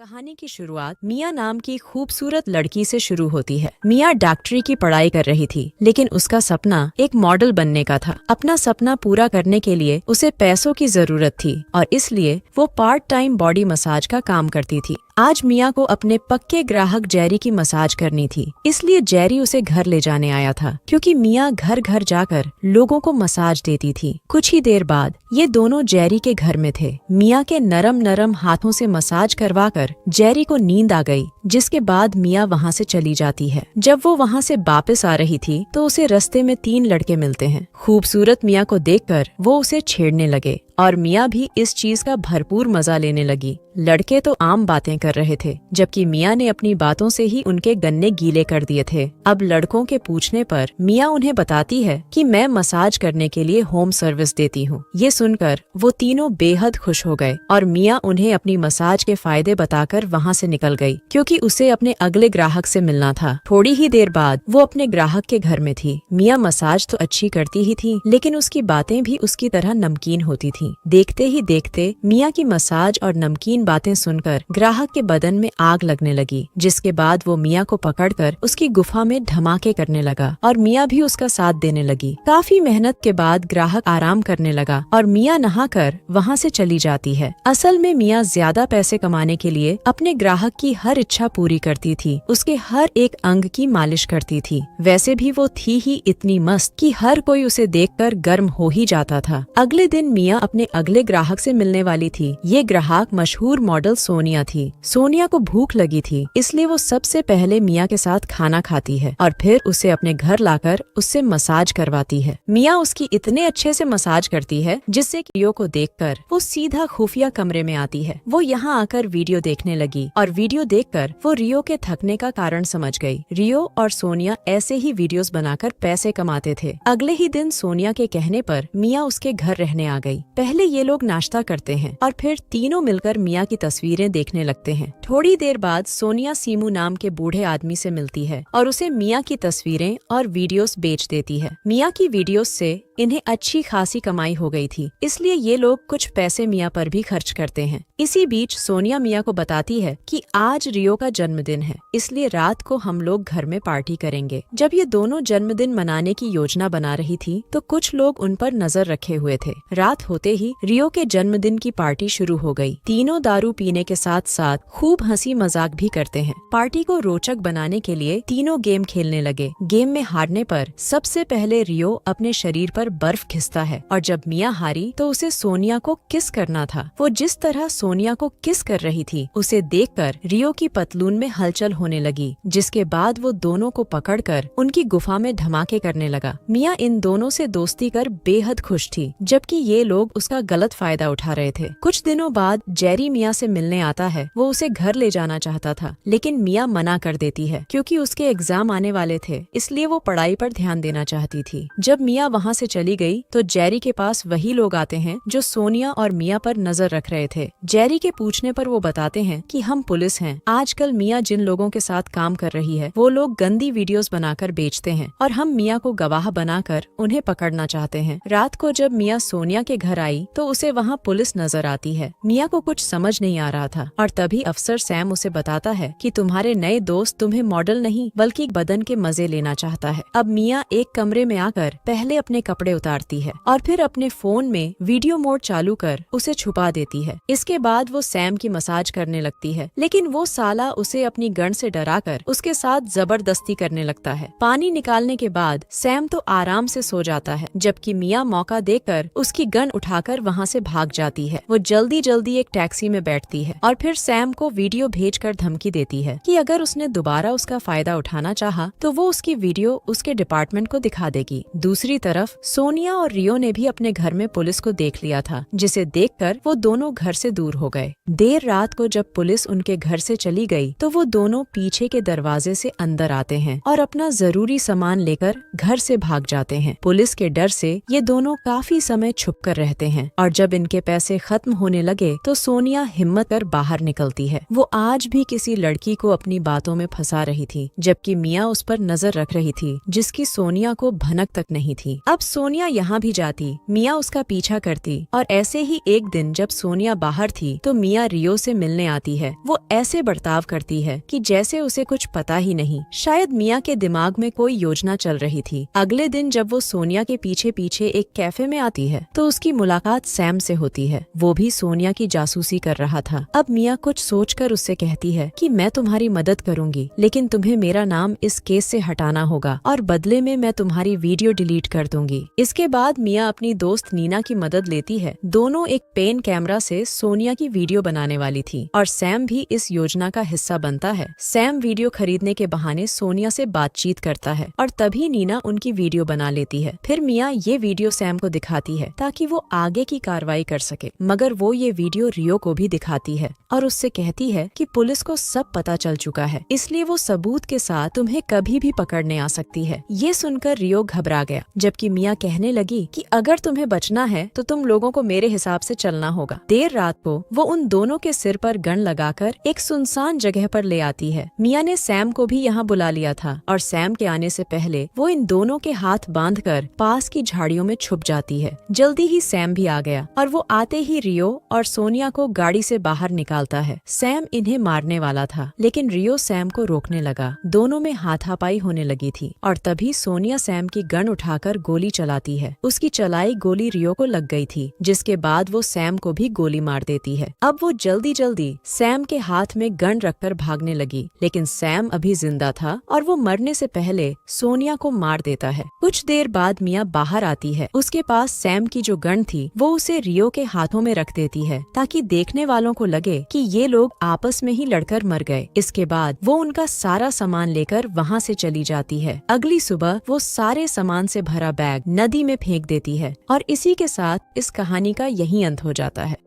कहानी की शुरुआत मिया नाम की खूबसूरत लड़की से शुरू होती है। मिया डॉक्टरी की पढ़ाई कर रही थी, लेकिन उसका सपना एक मॉडल बनने का था। अपना सपना पूरा करने के लिए उसे पैसों की जरूरत थी और इसलिए वो पार्ट टाइम बॉडी मसाज का काम करती थी। आज मिया को अपने पक्के ग्राहक जेरी की मसाज करनी थी, इसलिए जेरी उसे घर ले जाने आया था, क्योंकि मिया घर घर जाकर लोगों को मसाज देती थी। कुछ ही देर बाद ये दोनों जेरी के घर में थे। मिया के नरम नरम हाथों से मसाज करवाकर जेरी को नींद आ गई, जिसके बाद मिया वहाँ से चली जाती है। जब वो वहाँ से वापस आ रही थी तो उसे रास्ते में 3 लड़के मिलते हैं। खूबसूरत मिया को देखकर वो उसे छेड़ने लगे और मिया भी इस चीज का भरपूर मजा लेने लगी। लड़के तो आम बातें कर रहे थे, जबकि मिया ने अपनी बातों से ही उनके गन्ने गीले कर दिए थे। अब लड़कों के पूछने पर मिया उन्हें बताती है कि मैं मसाज करने के लिए होम सर्विस देती हूँ। ये सुनकर वो तीनों बेहद खुश हो गए और मिया उन्हें अपनी मसाज के फायदे बताकर वहाँ से निकल गई, क्योंकि उसे अपने अगले ग्राहक से मिलना था। थोड़ी ही देर बाद वो अपने ग्राहक के घर में थी। मिया मसाज तो अच्छी करती ही थी, लेकिन उसकी बातें भी उसकी तरह नमकीन होती थी। देखते ही देखते मिया की मसाज और नमकीन बातें सुनकर ग्राहक के बदन में आग लगने लगी, जिसके बाद वो मिया को पकड़कर उसकी गुफा में धमाके करने लगा और मिया भी उसका साथ देने लगी। काफी मेहनत के बाद ग्राहक आराम करने लगा और मिया नहाकर वहाँ से चली जाती है। असल में मिया ज्यादा पैसे कमाने के लिए अपने ग्राहक की हर इच्छा पूरी करती थी, उसके हर एक अंग की मालिश करती थी। वैसे भी वो थी ही इतनी मस्त कि हर कोई उसे देखकर गर्म हो ही जाता था। अगले दिन मिया अपने अगले ग्राहक से मिलने वाली थी। ये ग्राहक मशहूर मॉडल सोनिया थी। सोनिया को भूख लगी थी, इसलिए वो सबसे पहले मिया के साथ खाना खाती है और फिर उसे अपने घर लाकर उससे मसाज करवाती है। मिया उसकी इतने अच्छे से मसाज करती है, जिससे रियो को देखकर वो सीधा खुफिया कमरे में आती है। वो यहाँ आकर वीडियो देखने लगी और वीडियो देखकर वो रियो के थकने का कारण समझ गई। रियो और सोनिया ऐसे ही वीडियोस बनाकर पैसे कमाते थे। अगले ही दिन सोनिया के कहने पर मिया उसके घर रहने आ गई। पहले ये लोग नाश्ता करते हैं और फिर तीनों मिलकर मिया की तस्वीरें देखने लगते हैं। थोड़ी देर बाद सोनिया सीमू नाम के बूढ़े आदमी से मिलती है और उसे मिया की तस्वीरें और वीडियोस बेच देती है। मिया की वीडियोस से इन्हें अच्छी खासी कमाई हो गई थी, इसलिए ये लोग कुछ पैसे मिया पर भी खर्च करते हैं। इसी बीच सोनिया मिया को बताती है कि आज रियो का जन्मदिन है, इसलिए रात को हम लोग घर में पार्टी करेंगे। जब ये दोनों जन्मदिन मनाने की योजना बना रही थी तो कुछ लोग उन पर नजर रखे हुए थे। रात होते ही रियो के जन्मदिन की पार्टी शुरू हो गई। तीनों दारू पीने के साथ साथ खूब हंसी मजाक भी करते हैं। पार्टी को रोचक बनाने के लिए तीनों गेम खेलने लगे। गेम में हारने पर सबसे पहले रियो अपने शरीर पर बर्फ घिसता है और जब मिया हारी तो उसे सोनिया को किस करना था। वो जिस तरह सोनिया को किस कर रही थी, उसे देखकर रियो की पतलून में हलचल होने लगी, जिसके बाद वो दोनों को पकड़कर उनकी गुफा में धमाके करने लगा। मिया इन दोनों से दोस्ती कर बेहद खुश थी, जबकि ये लोग उसका गलत फायदा उठा रहे थे। कुछ दिनों बाद जेरी मिया से मिलने आता है। वो उसे घर ले जाना चाहता था, लेकिन मिया मना कर देती है, क्योंकि उसके एग्जाम आने वाले थे, इसलिए वो पढ़ाई पर ध्यान देना चाहती थी। जब मिया वहाँ से चली गई तो जेरी के पास वही लोग आते हैं जो सोनिया और मिया पर नजर रख रहे थे। जेरी के पूछने पर वो बताते हैं कि हम पुलिस हैं। आजकल मिया जिन लोगों के साथ काम कर रही है वो लोग गंदी वीडियोस बनाकर बेचते हैं और हम मिया को गवाह बनाकर उन्हें पकड़ना चाहते हैं। रात को जब मिया सोनिया के घर आई तो उसे वहाँ पुलिस नजर आती है। मिया को कुछ समझ नहीं आ रहा था और तभी अफसर सैम उसे बताता है कि तुम्हारे नए दोस्त तुम्हें मॉडल नहीं बल्कि बदन के मजे लेना चाहता है। अब मिया एक कमरे में आकर पहले अपने कपड़े उतारती है और फिर अपने फोन में वीडियो मोड चालू कर उसे छुपा देती है। इसके बाद वो सैम की मसाज करने लगती है, लेकिन वो साला उसे अपनी गन से डराकर उसके साथ जबरदस्ती करने लगता है। पानी निकालने के बाद सैम तो आराम से सो जाता है, जबकि मिया मौका देकर उसकी गन उठाकर वहाँ से भाग जाती है। वो जल्दी जल्दी एक टैक्सी में बैठती है और फिर सैम को वीडियो भेजकर धमकी देती है कि अगर उसने दोबारा उसका फायदा उठाना चाहा तो वो उसकी वीडियो उसके डिपार्टमेंट को दिखा देगी। दूसरी तरफ सोनिया और रियो ने भी अपने घर में पुलिस को देख लिया था, जिसे देखकर वो दोनों घर से दूर हो गए। देर रात को जब पुलिस उनके घर से चली गई तो वो दोनों पीछे के दरवाजे से अंदर आते हैं और अपना जरूरी सामान लेकर घर से भाग जाते हैं। पुलिस के डर से ये दोनों काफी समय छुप कर रहते हैं और जब इनके पैसे खत्म होने लगे तो सोनिया हिम्मत कर बाहर निकलती है। वो आज भी किसी लड़की को अपनी बातों में फंसा रही थी, जबकि मिया उस पर नजर रख रही थी, जिसकी सोनिया को भनक तक नहीं थी। अब सोनिया यहाँ भी जाती, मिया उसका पीछा करती और ऐसे ही एक दिन जब सोनिया बाहर थी तो मिया रियो से मिलने आती है। वो ऐसे बर्ताव करती है कि जैसे उसे कुछ पता ही नहीं। शायद मिया के दिमाग में कोई योजना चल रही थी। अगले दिन जब वो सोनिया के पीछे पीछे एक कैफे में आती है तो उसकी मुलाकात सैम से होती है। वो भी सोनिया की जासूसी कर रहा था। अब मिया कुछ सोचकर उससे कहती है कि मैं तुम्हारी मदद करूंगी, लेकिन तुम्हें मेरा नाम इस केस से हटाना होगा और बदले में मैं तुम्हारी वीडियो डिलीट कर दूंगी। इसके बाद मिया अपनी दोस्त नीना की मदद लेती है। दोनों एक पेन कैमरा से सोनिया की वीडियो बनाने वाली थी और सैम भी इस योजना का हिस्सा बनता है। सैम वीडियो खरीदने के बहाने सोनिया से बातचीत करता है और तभी नीना उनकी वीडियो बना लेती है। फिर मिया ये वीडियो सैम को दिखाती है ताकि वो आगे की कार्रवाई कर सके, मगर वो ये वीडियो रियो को भी दिखाती है और उससे कहती है कि पुलिस को सब पता चल चुका है, इसलिए वो सबूत के साथ तुम्हें कभी भी पकड़ने आ सकती है। ये सुनकर रियो घबरा गया, जबकि मिया कहने लगी कि अगर तुम्हें बचना है तो तुम लोगों को मेरे हिसाब से चलना होगा। देर रात को वो उन दोनों के सिर पर गन लगाकर एक सुनसान जगह पर ले आती है। मिया ने सैम को भी यहाँ बुला लिया था और सैम के आने से पहले वो इन दोनों के हाथ बांधकर पास की झाड़ियों में छुप जाती है। जल्दी ही सैम भी आ गया और वो आते ही रियो और सोनिया को गाड़ी से बाहर निकालता है। सैम इन्हें मारने वाला था, लेकिन रियो सैम को रोकने लगा। दोनों में हाथापाई होने लगी थी और तभी सोनिया सैम की गन उठाकर गोली चलाती है। उसकी चलाई गोली रियो को लग गई थी, जिसके बाद वो सैम को भी गोली मार देती है। अब वो जल्दी जल्दी सैम के हाथ में गन रखकर भागने लगी, लेकिन सैम अभी जिंदा था और वो मरने से पहले सोनिया को मार देता है। कुछ देर बाद मिया बाहर आती है। उसके पास सैम की जो गन थी वो उसे रियो के हाथों में रख देती है ताकि देखने वालों को लगे कि ये लोग आपस में ही लड़कर मर गए। इसके बाद वो उनका सारा सामान लेकर वहाँ से चली जाती है। अगली सुबह वो सारे सामान से भरा बैग नदी में फेंक देती है और इसी के साथ इस कहानी का यही अंत हो जाता है।